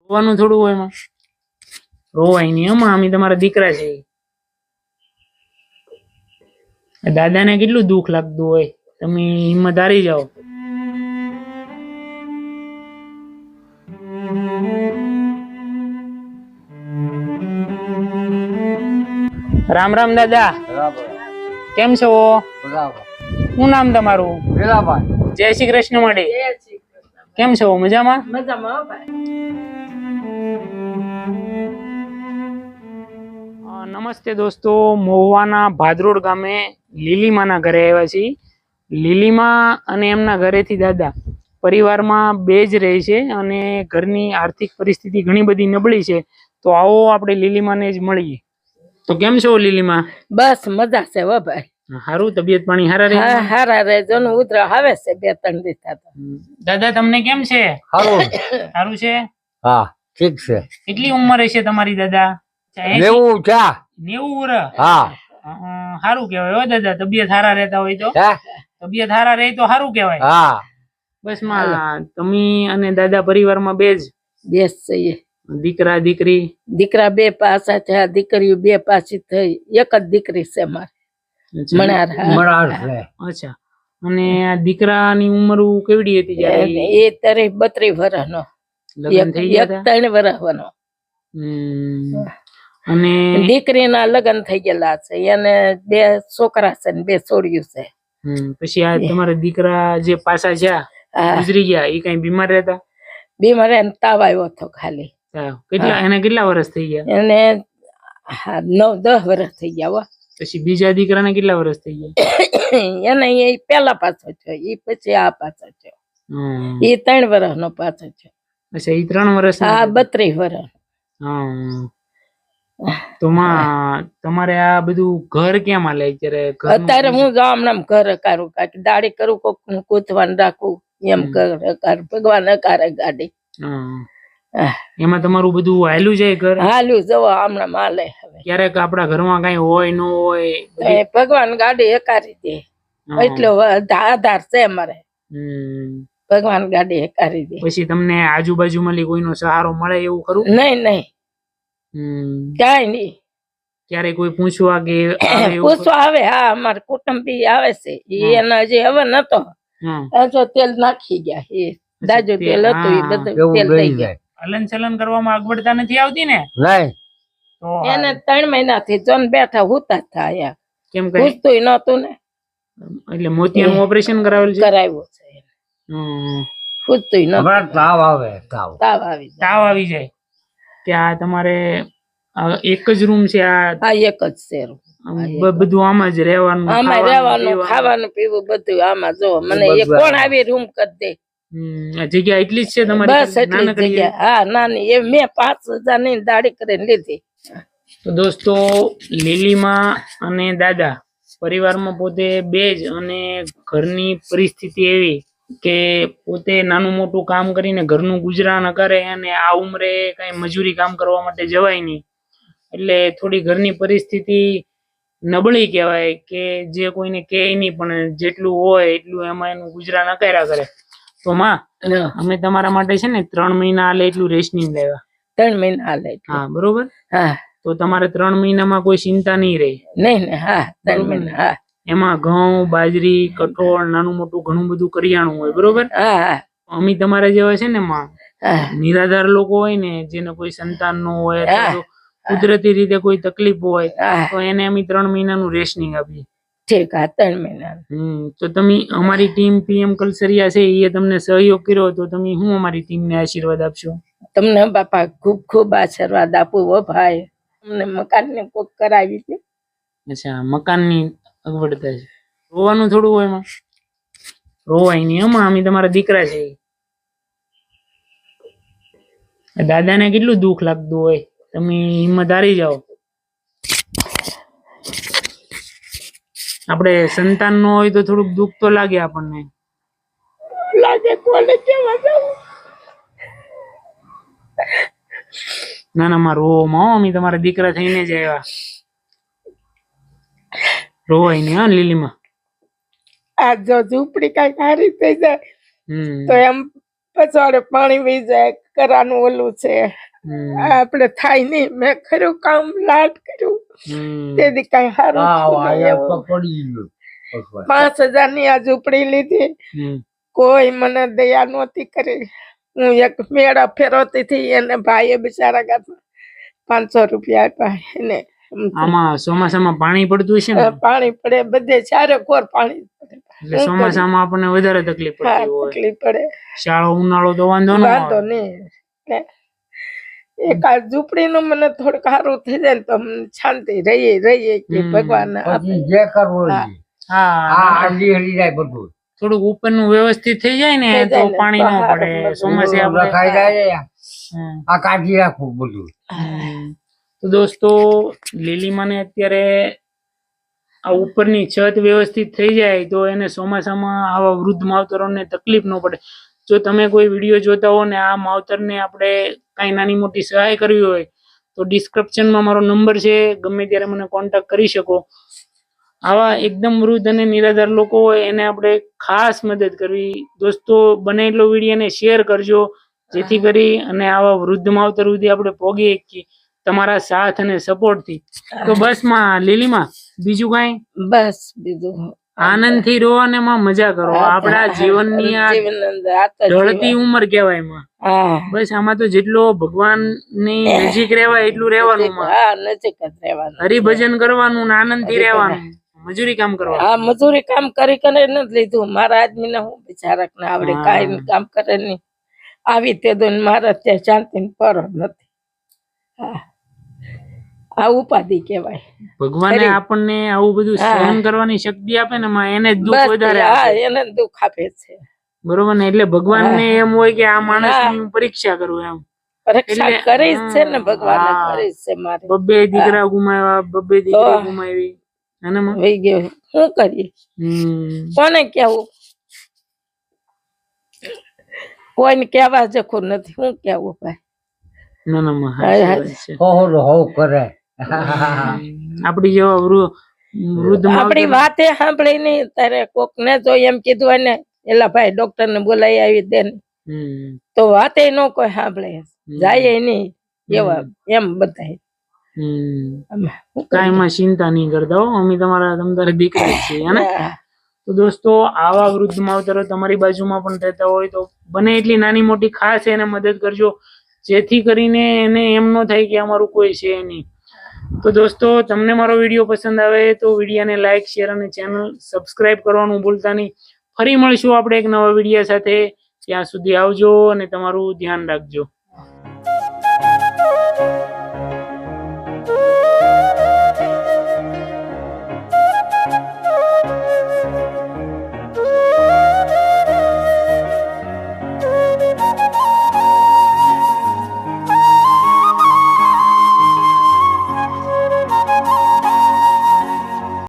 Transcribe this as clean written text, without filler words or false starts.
રોવાનું થોડું હોય એમાં, રોવાય નહીં એમાં. અમે તમારા દીકરા છે. દાદાને કેટલું દુઃખ લાગતું હોય, તમે હિંમત હારી જાઓ. રામ રામ દાદા. કેમ છો? શું નામ તમારું? જય શ્રી કૃષ્ણ મળી. કેમ છો? મજામાં? નમસ્તે દોસ્તો, મહુવાના ભાદરોડ ગામે લીલીમાના ઘરે આવ્યા છીએ. લીલીમા અને એમના ઘરેથી દાદા પરિવારમાં બે જ રહે છે અને ઘરની આર્થિક પરિસ્થિતિ ઘણી બધી નબળી છે. તો આવો આપણે લીલીમાને જ મળીએ. તો કેમ છો લીલીમા? બસ મજા છે હો ભાઈ. સારું, તબિયત પાણી હારા રહે? હારા રહે. જોનું ઉધરા આવે છે 2-3 દિવસ થતા. દાદા તમને કેમ છે? સારું છે? હા ઠીક છે. કેટલી ઉંમર હશે તમારી દાદા? 90 વર્ષ. હા સારું કેવાય હો દાદા. તબિયત હારા રહેતા હોય તો, તબિયત હારા રહે તો સારું કેવાય. હા બસ માં તમે અને દાદા પરિવારમાં બે જ છીએ. દીકરા દીકરી? દીકરા 2 પાસા છે, દીકરીઓ 2 પાસી થઈ. એક જ દીકરી છે મારે. મણાર છે. અચ્છા. અને આ દીકરાની ઉંમર કેવડી હતી જ્યારે? એ ત્યારે 32 વર્ષનો. લગ્ન થઈ ગયા? 3 વર્ષનો. અને દીકરીના લગ્ન થઈ ગયેલા છે. એને 2 છોકરા છે ને 2 છોડીઓ છે. પછી આ તમારા દીકરા જે પાછા છે ગુજરી ગયા, એ કઈ બીમાર રહેતા? બીમાર એને તાવ આવ્યો હતો ખાલી. એને કેટલા વર્ષ થઈ ગયા? એને 9-10 વર્ષ થઈ ગયા. પછી બીજા દીકરાને કેટલા વર્ષ થઈ ગયા? એને એ પેલા પાછો છે, એ પછી આ પાછો છે. એ 3 વર્ષનો પાછો છે. અચ્છા, એ 3 વર્ષ? હા, 32 વર્ષ. તો માં તમારે આ બધું ઘર ક્યાં માં લે અત્યારે? હું ગામડામ ઘર કરું, કાકી દાડી કરું, કોક કૂથવાનું રાખું એમ કર. ભગવાન કરે ગાડી. એમાં તમારું બધું હાલ્યું જાય ઘર? હાલ્યું જવો હમણાં માલે. હવે ક્યારેક આપડા ઘરમાં કઈ હોય ન હોય, ભગવાન ગાડી હકારી દે એટલો આધાર છે અમારે. ભગવાન ગાડી હકારી દે. પછી તમને આજુબાજુમાં કોઈનો સહારો મળે એવું ખરું? નહીં કઈ નઈ. ક્યારે કોઈ પૂછવા કે પૂછવા આવે? હા, અમારે કુટુંબી આવે છે. એના હજી હવે નતો, તેલ નાખી ગયા. એ દાજુ તેલ હતું, એ બધું તેલ થઈ ગયા. હલન ચલન કરવામાં અગવડતા નથી આવતી ને? એને 3 મહિનાથી જોન બેઠા હુતા થાય. કેમ પૂછતું નતું ને, એટલે મોતિયાનું ઓપરેશન કરાવ્યું છે? કરાવ્યું છે. પૂછતું નતું. તાવ આવે, તાવ આવી જાય. ત્યાં તમારે એક જ રૂમ છે? હા, એક જ છે રૂમ. બધું આમાં જ રહેવાનું? આમાં રહેવાનું, ખાવાનું પીવું બધું આમાં. જો મને એ કોણ આવી રૂમ કરી દે? જગ્યા એટલી જ છે તમારી? બસ એટલી જગ્યા. હા, નાની. એ મેં 5000 ની દાડી કરીને લીધી. તો દોસ્તો, લીલીમા અને દાદા પરિવારમાં પોતે બે જ, અને ઘરની પરિસ્થિતિ એવી કે પોતે નાનું મોટું કામ કરીને ઘરનું ગુજરાન કરે, અને આ ઉંમરે કઈ મજૂરી કામ કરવા માટે જવાય નહીં. એટલે થોડી ઘરની પરિસ્થિતિ નબળી કહેવાય, કે જે કોઈને કહે નહીં, પણ જેટલું હોય એટલું એમાં એનું ગુજરાન કર્યા કરે. તો માં અમે તમારા માટે છે ને 3 મહિના હાલે એટલું રેશનિંગ લેવા. 3 મહિના હાલે? હા, બરોબર. હા, તો તમારે 3 મહિનામાં કોઈ ચિંતા નહીં રહે. નહીં. હા, 3 મહિના. હા, એમાં ઘઉં, બાજરી, કઠોળ, નાનું મોટું ઘણું બધું કરિયાણું હોય, બરોબર. હા, અમે તમારા જેવા છે ને માં નિરાધાર લોકો હોય ને, જેને કોઈ સંતાન ન હોય, કુદરતી રીતે કોઈ તકલીફ હોય, તો એને અમે 3 મહિનાનું રેશનિંગ આપીએ. ઠીક. 3 મહિના. તો તમે અમારી ટીમ PM કલસરિયા છે એ તમને સહયોગ કર્યો, તો તમે હું અમારી ટીમને આશીર્વાદ આપશો? તમને બાપા ખૂબ ખૂબ આશીર્વાદ આપું હો ભાઈ. અમને મકાન ને કોક કરાવી છે. અચ્છા, મકાનની અગવડતા છે. રોવાનું થોડું હોય એમાં, રોવાય નહીં એમાં. અમે તમારા દીકરા છે. દાદાને કેટલું દુઃખ લાગતું હોય, તમે હિંમત હારી જાઓ. આપણે સંતાન નો હોય તો થોડુંક દુઃખ તો લાગે આપણને. ના માં રોવામાં અમે તમારા દીકરા થઈને જ આવ્યા. રોવાય નહીં હા લીલીમાં. આ જો ઝૂંપડી કઈ સારી થઈ જાય તો એમ પછવાડે પાણી વહી જાય કરાનું ઓલું છે આપણે થાય નહીં મેં ખરું કામ લાટ કર્યું તેથી કઈ સારું પડી ગયું 5,000 ની આ ઝૂંપડી લીધી કોઈ મને દયા નહોતી કરી હું એક મેળા ફેરવતી હતી એને ભાઈએ બિચારા ગામમાં 500 રૂપિયા આપ્યા એને આમાં ચોમાસામાં પાણી પડતું છે ને પાણી પડે બધે ચારે કોર પાણી પડે એટલે ચોમાસામાં આપણને વધારે તકલીફ પડતી હોય તકલીફ પડે શાળો ઉનાળો તો વાંધો ન વાંધો નહીં એક આ ઝૂંપડી નું મને થોડુંક સારું થઈ જાય ને તો શાંતિ રહીએ કે ભગવાન જે કરવું હરી જાય બધું થોડુંક ઉપરનું વ્યવસ્થિત થઈ જાય ને તો પાણી ન પડે ચોમાસે આપણે ખાઈ જાય આ કાઢી રાખવું બધું તો દોસ્તો લીલીમાને અત્યારે આ ઉપરની છત વ્યવસ્થિત થઈ જાય તો એને ચોમાસામાં આવા વૃદ્ધ માવતરોને તકલીફ ન પડે જો તમે કોઈ વિડીયો જોતા હો ને આ માવતરને આપણે કઈ નાની મોટી સહાય કરવી હોય તો ડિસ્ક્રિપ્શનમાં મારો નંબર છે ગમે ત્યારે મને કોન્ટેક્ટ કરી શકો આવા એકદમ વૃદ્ધ અને નિરાધાર લોકો હોય એને આપણે ખાસ મદદ કરવી દોસ્તો બને એટલો વિડીયોને શેર કરજો જેથી કરી અને આવા વૃદ્ધ માવતર સુધી આપણે પહોંચી શકીએ તમારા સાથ અને સપોર્ટ થી તો બસ માં લીલીમાં બીજું કઈ બસ બીજું આનંદ થી રહો અને માં મજા કરો આપણા જીવનની આ ઢળતી ઉંમર કહેવાય માં બસ આમાં તો જેટલો ભગવાન ની નજીક રહેવાય એટલું રહેવાનું નજીક જ રહેવાનું હરિભજન કરવાનું આનંદ થી રહેવાનું મજૂરી કામ કરવાનું મજૂરી કામ કરી નથી લીધું મારા આદમી ને હું બિચારક ને આવડે કાંઈ કામ કરે નહીં આવી તે દો મારા ત્યાં શાંતિ પર નથી આ ઉપાધિ કહેવાય ભગવાને આપણને આવું બધું સહન કરવાની શક્તિ આપે ને એને જ દુઃખ વધારે એને દુઃખ આપે છે બરોબર ને એટલે ભગવાન ને એમ હોય કે આ માણસ ની પરીક્ષા કરું એમ પરીક્ષા કરી છે ને ભગવાને કરી છે મારે બબ્બે દીકરા ગુમાવ્યા બબ્બે દીકરી ગુમાવી અને વહી ગયો શું કરીએ કોને કેવું કોઈને કેવા જખું નથી શું કેવું ભાઈ ના ના કરે આપડી જેવા વૃદ્ધ આપડી વાતે સાંભળી નઈ તારે કોક ને જો એમ કીધું હોય ને એલા ભાઈ ડોક્ટર ને બોલાવી આવી દે તો વાતે નો કોઈ સાંભળે જાય નઈ એવા એમ બધાય કઈ માં ચિંતા નહીં કરતા હો અમે તમારા દીકરા છીએ ને તો દોસ્તો આવા વૃદ્ધ માવતરો તમારી બાજુમાં પણ રહેતા હોય તો બને એટલી નાની મોટી ખાસ એને મદદ કરજો જેથી કરીને એને એમ ન થાય કે અમારું કોઈ છે નહીં તો દોસ્તો તમને મારો વિડીયો પસંદ આવે તો વિડીયોને લાઈક શેર અને ચેનલ સબસ્ક્રાઇબ કરવાનું ભૂલતા નહીં ફરી મળશું આપણે એક નવા વિડીયો સાથે ત્યાં સુધી આવજો અને તમારું ધ્યાન રાખજો